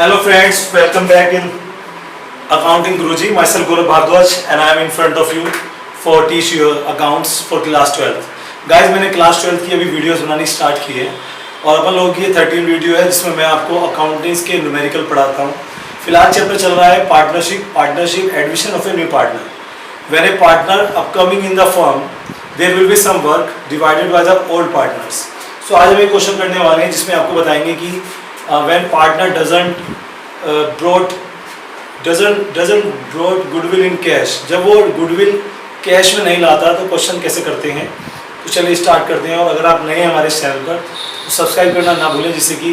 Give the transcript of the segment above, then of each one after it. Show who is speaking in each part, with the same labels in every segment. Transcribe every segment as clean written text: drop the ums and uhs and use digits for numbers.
Speaker 1: Hello friends, welcome back in Accounting Guruji. Myself Gaurav Bhardwaj and I am in front of you for teach your accounts for class 12th. Guys, मैंने class 12th की अभी videos बनानी start की है और अपन लोगों की ये 13 वीडियो है जिसमें मैं आपको अकाउंटिंग्स के न्यूमेरिकल पढ़ाता हूँ. फिलहाल चैप्टर चल रहा है partnership admission of a new partner. When a partner upcoming in the firm, there will be some work divided by the old partners. So आज हम एक क्वेश्चन करने वाले हैं जिसमें आपको बताएंगे कि when partner doesn't brought goodwill in cash, जब वो goodwill कैश में नहीं लाता तो क्वेश्चन कैसे करते हैं. तो चलिए स्टार्ट करते हैं. और अगर आप नए हैं हमारे चैनल पर तो सब्सक्राइब करना ना भूलें जिससे कि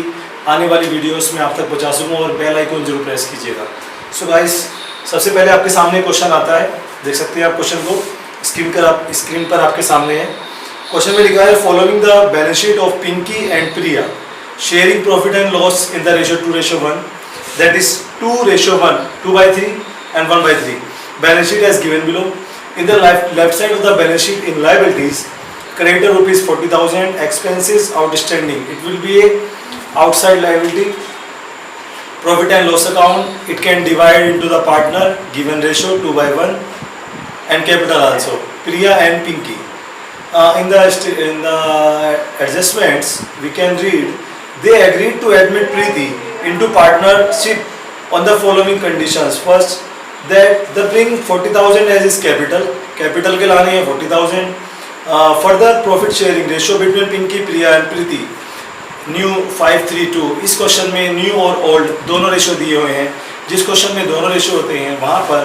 Speaker 1: आने वाली वीडियोस में आप तक पहुंचा सकूं और बेल आइकन जरूर प्रेस कीजिएगा. सो गाइस, सबसे पहले आपके सामने क्वेश्चन आता है, देख सकते हैं आप क्वेश्चन को स्क्रीन पर आपके सामने है. क्वेश्चन में लिखा है following the balance sheet of Pinky and Priya sharing profit and loss in the ratio 2:1, that is 2:1, 2/3 and 1/3. Balance sheet as given below. In the left side of the balance sheet in liabilities, creditor rupees 40,000, expenses outstanding. It will be a outside liability. Profit and loss account, it can divide into the partner given ratio 2/1 and capital also. Priya and Pinky. In the adjustments, we can read they agreed to admit Preeti into partnership on the following conditions. First, that they bring 40,000 as his capital के लाने हैं 40,000. Further, profit sharing ratio between Pinky, Priya and Preeti new 5:3:2. इस question में new और old दोनों ratio दिए हुए हैं. जिस क्वेश्चन में दोनों रेशो होते हैं वहाँ पर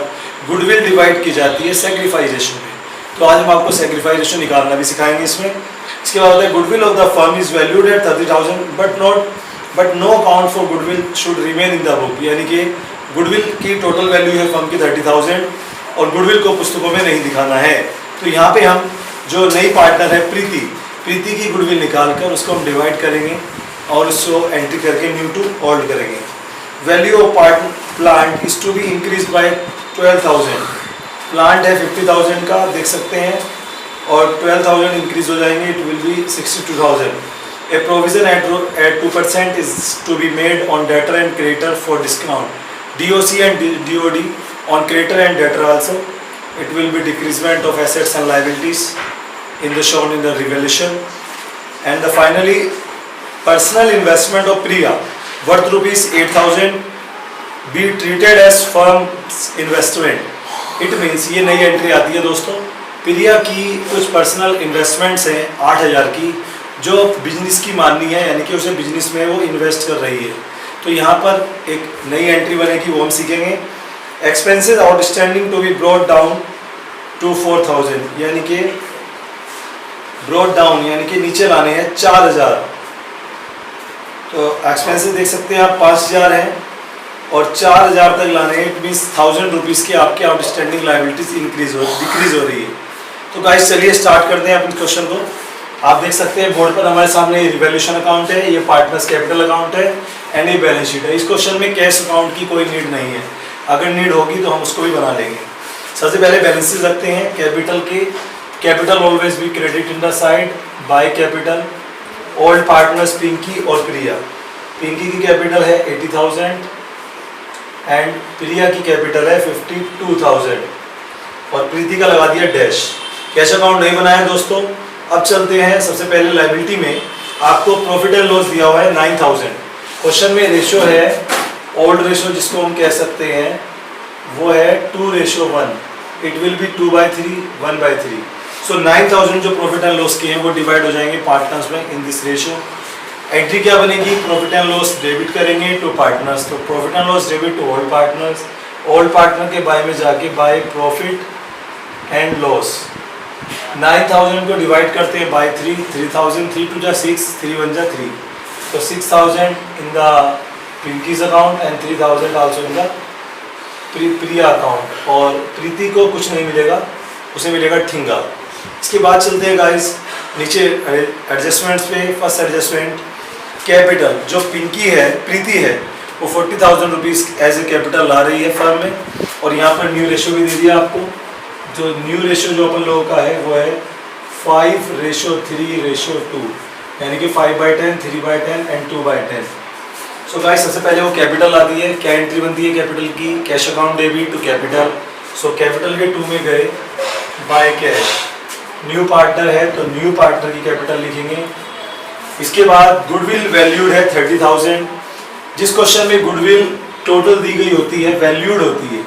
Speaker 1: गुडविल डिवाइड की जाती है सेक्रीफाइस रेशो में. तो आज हम आपको सेक्रीफाइस रेशो निकालना भी सिखाएंगे इसमें. इसके बाद है goodwill of the firm is valued at 30,000 but no account for goodwill should remain in the book. यानी कि गुडविल की टोटल वैल्यू है फर्म की 30,000 और गुडविल को पुस्तकों में नहीं दिखाना है. तो यहाँ पे हम जो नई पार्टनर है प्रीति की गुडविल निकाल कर उसको हम डिवाइड करेंगे और उसको एंट्री करके न्यू टू ओल्ड करेंगे. Value of plant is to be increase by 12,000. Plant है 50,000 का, देख सकते हैं, और 12,000 इंक्रीज हो जाएंगे, it will be 62,000. A provision at 2% is to be made on debtor and creditor for discount. DOC and DOD on creditor and debtor also. It will be decrement of assets and liabilities in the shown in the revaluation. And finally, personal investment of Priya worth rupees 8,000 be treated as firm's investment. It means ये नई entry आती है दोस्तों. प्रिया की कुछ personal investments हैं 8,000 की जो बिजनेस की माननी है, यानी कि उसे बिजनेस में वो इन्वेस्ट कर रही है. तो यहाँ पर एक नई एंट्री बनेगी, वो हम सीखेंगे. Expenses outstanding to be brought down to 4,000, यानी कि ब्रॉट डाउन यानी कि नीचे लाने हैं 4,000. तो एक्सपेंसेस देख सकते हैं आप 5,000 हैं और 4,000 तक लाने हैं. इट मीन्स 1,000 रुपीज़ की आपके आउटस्टैंडिंग लायबिलिटीज डिक्रीज हो रही है. तो गाइस चलिए स्टार्ट करते हैं अपने क्वेश्चन को. आप देख सकते हैं बोर्ड पर हमारे सामने ये रिवैल्यूएशन अकाउंट है, ये पार्टनर्स कैपिटल अकाउंट है एंड ये बैलेंस शीट है. इस क्वेश्चन में कैश अकाउंट की कोई नीड नहीं है, अगर नीड होगी तो हम उसको भी बना लेंगे. सबसे पहले बैलेंसेज रखते हैं कैपिटल की. Capital always be credit in the side by capital. Old partners Pinky और प्रिया. पिंकी की कैपिटल है 80,000 एंड प्रिया की कैपिटल है 52,000 और प्रीति का लगा दिया डैश. कैश अकाउंट नहीं बनाया दोस्तों. अब चलते हैं सबसे पहले लायबिलिटी में. आपको प्रॉफिट एंड लॉस दिया हुआ है 9,000. क्वेश्चन में रेशियो है ओल्ड रेशियो जिसको हम कह सकते हैं वो है 2:1. It will B 2/3, 1/3. सो 9,000 जो प्रॉफिट एंड लॉस के हैं वो डिवाइड हो जाएंगे पार्टनर्स में इन दिस रेशियो. एंट्री क्या बनेगी, प्रॉफिट एंड लॉस डेबिट करेंगे टू पार्टनर्स. तो profit and loss debit to old partners. Old partner के बाय में जाके बाय प्रॉफिट एंड लॉस. 9,000 को डिवाइड करते हैं बाय 3. 3,000, 3 2 6, 3 1 3. तो 6,000 in the pinkies account and 3,000 also in the Priya account. और प्रीति को कुछ नहीं मिलेगा, उसे मिलेगा ठिंगा. इसके बाद चलते हैं गाइस नीचे एडजस्टमेंट्स पे. फर्स्ट एडजस्टमेंट कैपिटल जो पिंकी है, प्रीति है, वो 40,000 रुपीज़ एज ए कैपिटल ला रही है फर्म में. और यहाँ पर न्यू रेशियो भी दे दिया आपको. जो न्यू रेशियो जो अपन लोगों का है वो है 5:3:2, यानी कि 5/10, 3/10 एंड 2/10. सो गाइस सबसे पहले वो कैपिटल आती है, क्या एंट्री बनती है कैपिटल की, cash account debit to capital. So capital के 2 में गए बाय कैश, न्यू पार्टनर है तो न्यू पार्टनर की कैपिटल लिखेंगे। इसके बाद गुडविल वैल्यूड है 30,000। जिस क्वेश्चन में गुडविल टोटल दी गई होती है, वैल्यूड होती है,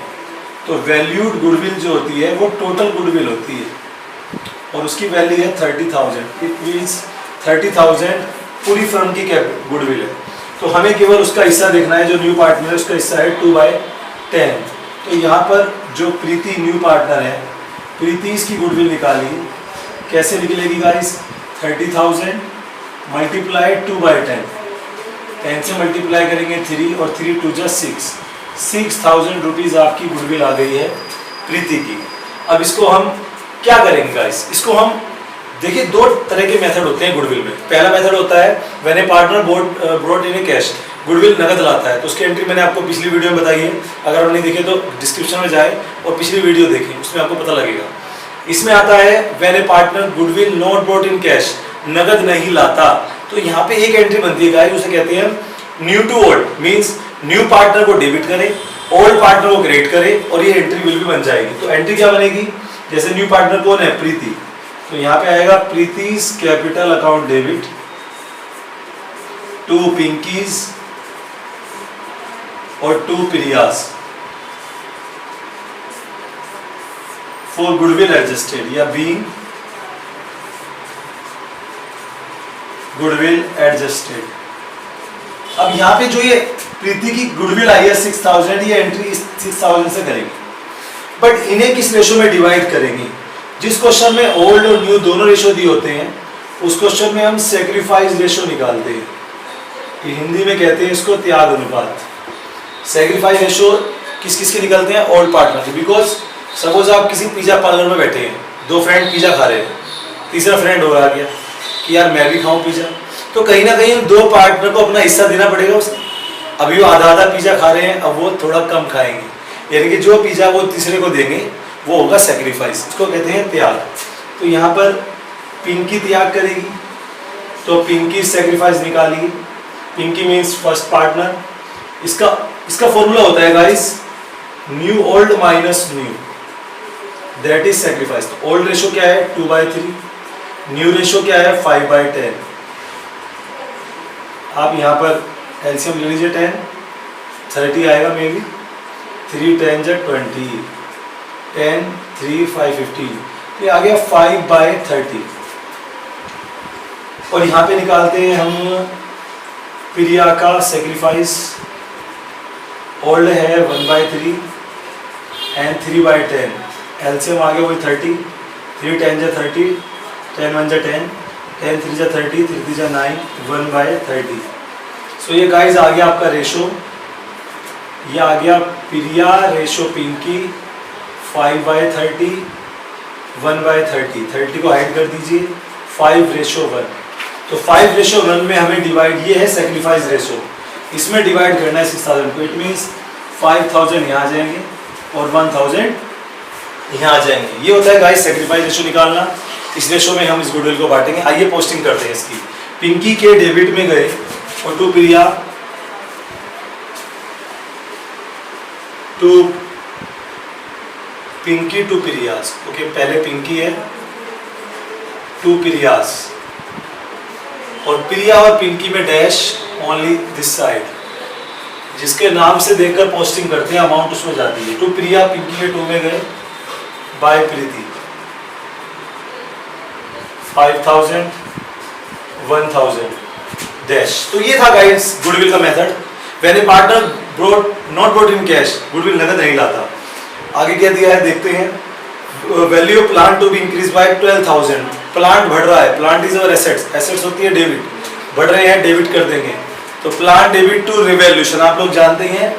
Speaker 1: तो वैल्यूड गुडविल जो होती है वो टोटल गुडविल होती है और उसकी वैल्यू है 30,000। इट मीन्स 30,000 पूरी फर्म की गुडविल है। तो हमें केवल उसका हिस्सा देखना है, जो न्यू पार्टनर है उसका हिस्सा है 2/10। तो यहाँ पर जो प्रीति न्यू पार्टनर है, प्रीति इसकी गुडविल निकाली, कैसे निकलेगी गाइस, 30,000 मल्टीप्लाई 2/10, 10 से मल्टीप्लाई करेंगे 3 और 3 2 जा 6,000 रुपीज़ आपकी गुडविल आ गई है प्रीति की। अब इसको हम क्या करेंगे गाइस, इसको हम देखिए 2 तरह के मेथड होते हैं गुडविल में। पहला मेथड होता है when a partner brought in A cash, goodwill नगद लाता है, तो उसकी एंट्री मैंने आपको पिछली वीडियो में बताई है। अगर आप नहीं देखे तो डिस्क्रिप्शन में जाए और पिछली वीडियो देखें, उसमें आपको पता लगेगा। इसमें आता है when a partner goodwill not brought in cash, नगद नहीं लाता, तो यहाँ पे एक एंट्री बनती है गाइस, उसे कहते हैं new to old, means new partner को डेबिट करे, ओल्ड पार्टनर को क्रेडिट करे और ये एंट्री विल भी बन जाएगी। तो एंट्री क्या बनेगी, जैसे न्यू पार्टनर कौन है, प्रीति, तो यहाँ पे आएगा Preeti's capital account debit to Pinky's और to Priya's for goodwill adjusted या बीइंग गुडविल एडजस्टेड। अब यहाँ पे जो ये प्रीति की गुडविल आई है 6,000, ये एंट्री 6,000 से करेंगे, बट इन्हें किस रेशो में डिवाइड करेंगे। जिस क्वेश्चन में ओल्ड और न्यू दोनों रेशो दिए होते हैं, उस क्वेश्चन में हम सेक्रीफाइस रेशो निकालते हैं, हिंदी में कहते हैं इसको त्याग अनुपात। सेक्रीफाइस रेशो किस किस के निकलते हैं, ओल्ड पार्टनर के। बिकॉज सपोज आप किसी पिज्जा पार्लर में बैठे हैं, 2 फ्रेंड पिज्जा खा रहे हैं, तीसरा फ्रेंड हो गया कि यार मैं भी खाऊं पिज्जा, तो कहीं ना कहीं 2 पार्टनर को अपना हिस्सा देना पड़ेगा उसे। अभी वो आधा आधा पिज्जा खा रहे हैं, अब वो थोड़ा कम खाएंगे, यानी कि जो पिज्जा वो तीसरे को देंगे वो होगा सेक्रीफाइस, इसको कहते हैं त्याग। तो यहाँ पर पिंकी त्याग करेगी, तो पिंकी सेक्रीफाइस निकालेगी, पिंकी मीन्स फर्स्ट पार्टनर। इसका फॉर्मूला होता है guys new old minus new, that is sacrifice. तो ओल्ड रेशो क्या है 2/3, न्यू रेशो क्या है 5/10। आप यहाँ पर एलसीएम ले लीजिए, 10 30 आएगा मे बी, 3 10 जा 20, 10 3 5 15, ये आ गया 5/30। और यहाँ पे निकालते हैं हम प्रिया का सेक्रीफाइस, ओल्ड है 1/3 एंड 3/10, एलसीएम आ गया वही 30, 3 10 जा 30, 10 1 जा 10, 10 3 जा 30, 3 3 जा 9, 1/30। सो ये गाइस आ गया आपका रेशो, ये आ गया प्रिया रेशो पिंकी 5/30, 1/30, 30 को हाइड कर दीजिए, 5:1। तो 5:1 में हमें डिवाइड, ये है सेक्रीफाइस रेशो, इसमें डिवाइड करना है 6,000 को। इट मीन्स 5,000 यहाँ आ जाएंगे और 1,000 यहाँ आ जाएंगे। ये होता है गाइस सेक्रीफाइस रेशो निकालना। इस रेशो में हम इस गुडविल को बांटेंगे। आइए पोस्टिंग करते हैं इसकी। पिंकी के डेबिट में गए और to Priya, to Pinky to Priya's. Okay, पहले पिंकी है, टू प्रियास, और प्रिया और पिंकी में डैश ओनली दिस साइड, जिसके नाम से देखकर पोस्टिंग करते हैं, अमाउंट उसमें जाती है। टू प्रिया, पिंकी के 2 में गए, बाय प्रीति 5,000, 1,000 डैश। तो ये था गाइस गुडविल का method. When a partner not brought in cash, goodwill नगद नहीं लाता। आगे क्या दिया है देखते हैं। Value of plant to be increase by 12,000। Plant बढ़ रहा है, plant is our assets, assets होती है डेबिट, बढ़ रहे हैं डेबिट कर देंगे। तो प्लांट डेबिट टू रिवैल्यूएशन, आप लोग जानते हैं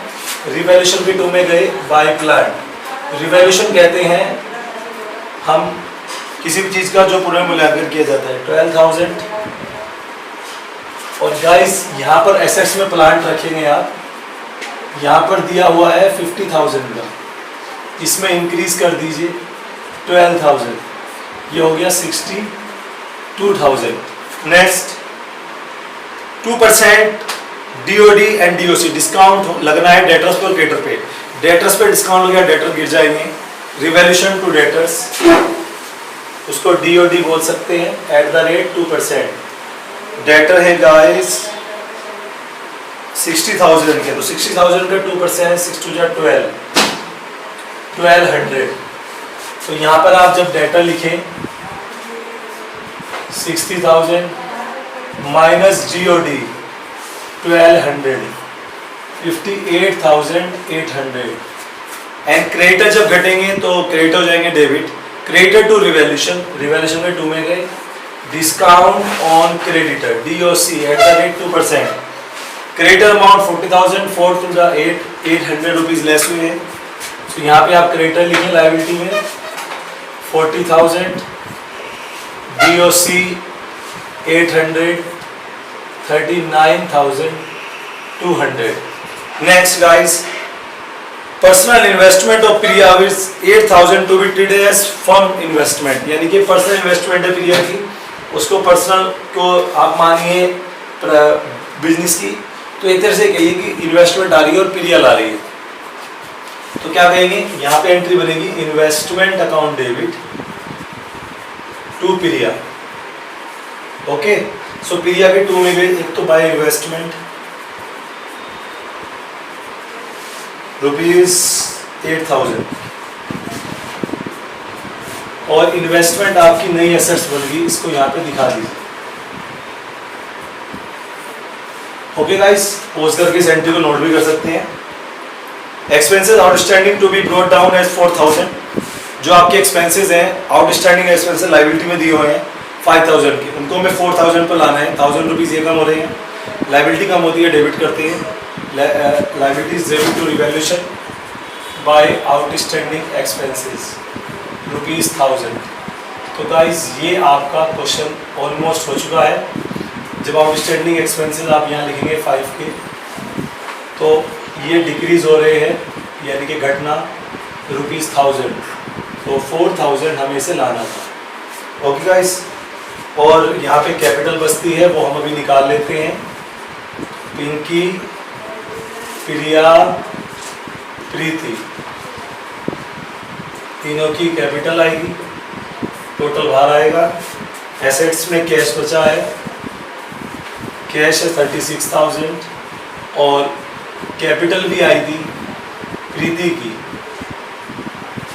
Speaker 1: रिवैल्यूएशन के 2 में गए, बाय प्लांट। रिवैल्यूएशन कहते हैं हम किसी भी चीज का जो पुनर्मूल्यांकन किया जाता है, 12,000। और गाइस यहाँ पर एसेट्स में प्लांट रखेंगे आप, यहाँ पर दिया हुआ है 50,000 का, इसमें इंक्रीज कर दीजिए 12,000, ये हो गया 62,000। Next 2% DOD and DOC discount लगना है डेटर्स पर क्रेडिटर पे। डेटर्स पे डिस्काउंट हो गया, डेटर गिर जाएंगे। रिवैल्यूएशन टू डेटर्स, उसको DOD बोल सकते हैं, @2%। डेटर है गाइस 60,000 के, तो 60,000 का 2%, 6 2 12, 1200। तो यहाँ पर आप जब डेटर लिखें 60,000 माइनस DOD 1200, 58,800। एंड क्रेडिटर जब घटेंगे तो क्रेडिट हो जाएंगे debit. Creditor to revaluation, revaluation में 2 में गए। Discount on creditor DOC @2%। Creditor amount 40,000, 4 2 8, 800 rupees less हुए हैं। तो यहाँ पे आप क्रेडिटर लिखें लायबिलिटी में 40,000, DOC 800, 39,200। Next guys, personal investment of Priya with 8,000 to be treated as firm investment, यानी कि पर्सनल इन्वेस्टमेंट है प्रिया की, उसको पर्सनल को आप मानिए बिजनेस की, तो एक तरह से कहिए कि इन्वेस्टमेंट आ रही है और प्रिया ला रही है। तो क्या कहेंगे, यहाँ पे एंट्री बनेगी investment account debit to Priya. Okay, so Priya के 2 में गए, एक तो बाय इन्वेस्टमेंट ₹8,000 और इन्वेस्टमेंट आपकी नई एसेट्स बन गई, इसको यहाँ पे दिखा दीजिए। ओके गाइस, पोज करके इस एंट्री को नोट भी कर सकते हैं। Expenses outstanding to be brought down as 4,000, जो आपके एक्सपेंसेस हैं आउटस्टैंडिंग एक्सपेंसेस लायबिलिटी में दिए हुए हैं 5,000 के, उनको हमें 4,000 पर लाना है। 1,000 रुपीज़ ये कम हो रहे हैं, लायबिलिटी कम होती है, डेबिट करते हैं। Liabilities debit to revaluation by outstanding expenses ₹1,000। तो गाइस ये आपका क्वेश्चन ऑलमोस्ट हो चुका है। जब आउटस्टैंडिंग एक्सपेंसेस आप यहाँ लिखेंगे 5 के, तो ये डिक्रीज हो रहे हैं, यानी कि घटना ₹1,000, तो 4,000 हमें इसे लाना था। ओके गाइस, और यहाँ पे कैपिटल बचती है, वो हम अभी निकाल लेते हैं। पिंकी, प्रिया, प्रीति, तीनों की कैपिटल आएगी, टोटल बाहर आएगा। एसेट्स में कैश बचा है, कैश है 36,000 और कैपिटल भी आई थी प्रीति की,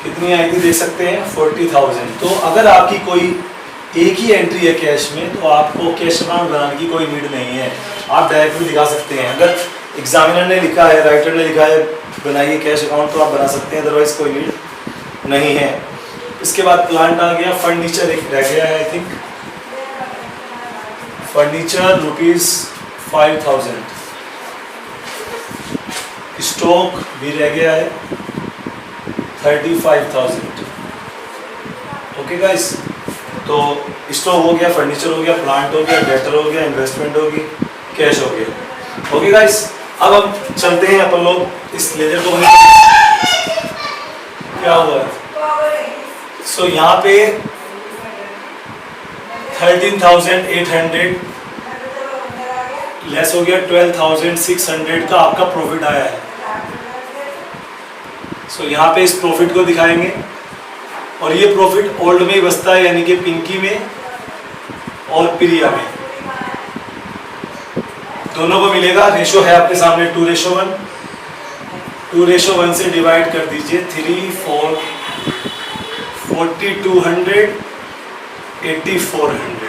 Speaker 1: कितनी आई थी देख सकते हैं 40,000। तो अगर आपकी कोई एक ही एंट्री है कैश में, तो आपको कैश अकाउंट बनाने की कोई नीड नहीं है, आप डायरेक्ट भी दिखा सकते हैं। अगर एग्जामिनर ने लिखा है, राइटर ने लिखा है बनाइए कैश अकाउंट, तो आप बना सकते हैं, अदरवाइज कोई नीड नहीं है। इसके बाद प्लांट आ गया, फर्नीचर एक रह गया है, आई थिंक फर्नीचर ₹5,000, स्टॉक भी रह गया है 35,000। ओके गाइस, तो स्टॉक हो गया, फर्नीचर हो गया, प्लांट हो गया, डेटर हो गया, इन्वेस्टमेंट होगी, कैश हो गया। ओके गाइस, अब हम चलते हैं अपन लोग इस लेजर को क्या हुआ है। सो यहाँ पे 13,800 लेस हो गया, 12,600 का आपका प्रॉफिट आया है। सो यहाँ पे इस प्रॉफिट को दिखाएंगे, और ये प्रॉफिट ओल्ड में ही बचता है, यानी कि पिंकी में और प्रिया में दोनों को मिलेगा। रेशो है आपके सामने 2:1, 2:1 से डिवाइड कर दीजिए 3 4 4200 8400।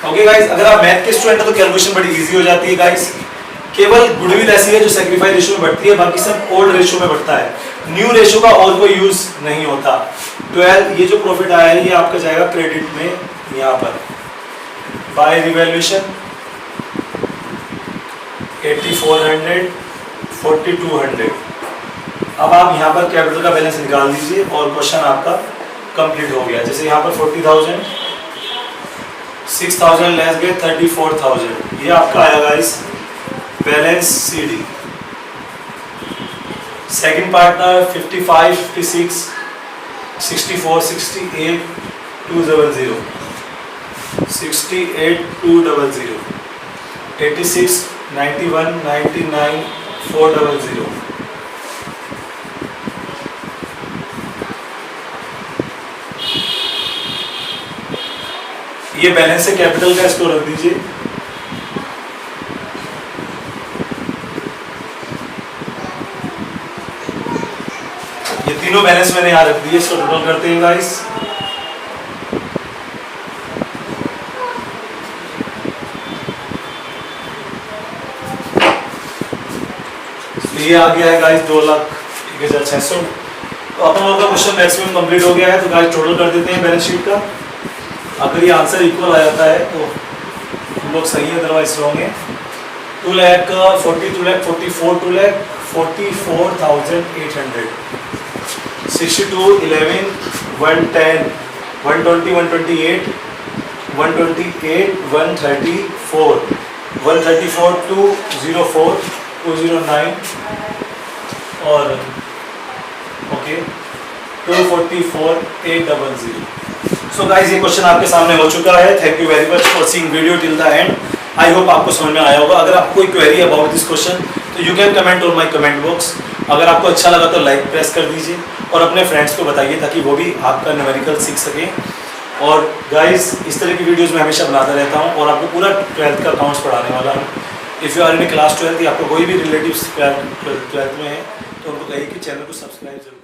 Speaker 1: ओके गाइस, अगर आप मैथ के स्टूडेंट हैं तो कैलकुलेशन बड़ी इजी हो जाती है गाइस। केवल गुडविल ऐसी है जो सैक्रिफाइस रेशो में बढ़ती है, बाकी सब ओल्ड रेशो में बढ़ता है। न्यू रेशो का और कोई यूज नहीं होता। 12 ये जो प्रॉफिट आया है ये आपका जाएगा क्रेडिट में, यहाँ पर बाय रिवैल्यूएशन 8400 4200। अब आप यहाँ पर कैपिटल का बैलेंस निकाल दीजिए और क्वेश्चन आपका कंप्लीट हो गया। जैसे यहाँ पर 40,000, 6,000 लेस गए 34,000, ये आपका आया guys balance CD। Second partner 55 56 64 68 200 68 200 86 91 99 400। ये बैलेंस है कैपिटल का, इसको रख दीजिए। ये तीनों बैलेंस मैंने यहाँ रख दिए, इसको टोटल करते हैं गाइस। ये आ गया है गाइस 2,01,600। तो अपन लोगों का क्वेश्चन मैक्सिमम कंप्लीट हो गया है। तो गाइस टोटल कर देते हैं बैलेंस शीट का। अगर ये आंसर इक्वल आ जाता है तो हम लोग सही है, अदरवाइज रॉन्ग है। 2,40, 2,44, 2,44,800, 62, 11, 110, 120, 128, 128, 134, 134, 204, 209 और ओके 244, 800। सो गाइस ये क्वेश्चन आपके सामने हो चुका है। Thank you very much for seeing video till the end. I hope आपको समझ में आया होगा। अगर आपको कोई क्वेरी अबाउट दिस क्वेश्चन तो you can comment on my comment box. अगर आपको अच्छा लगा तो लाइक प्रेस कर दीजिए और अपने फ्रेंड्स को बताइए ताकि वो भी आपका न्यूमेरिकल सीख सकें। और गाइस इस तरह की वीडियोस मैं हमेशा बनाता रहता हूँ और आपको पूरा 12th का अकाउंट्स पढ़ाने वाला हूँ। If you are in class 12 या आपको कोई भी रिलेटिव्स 12th में है तो उनको कहिए कि चैनल को सब्सक्राइब जरूर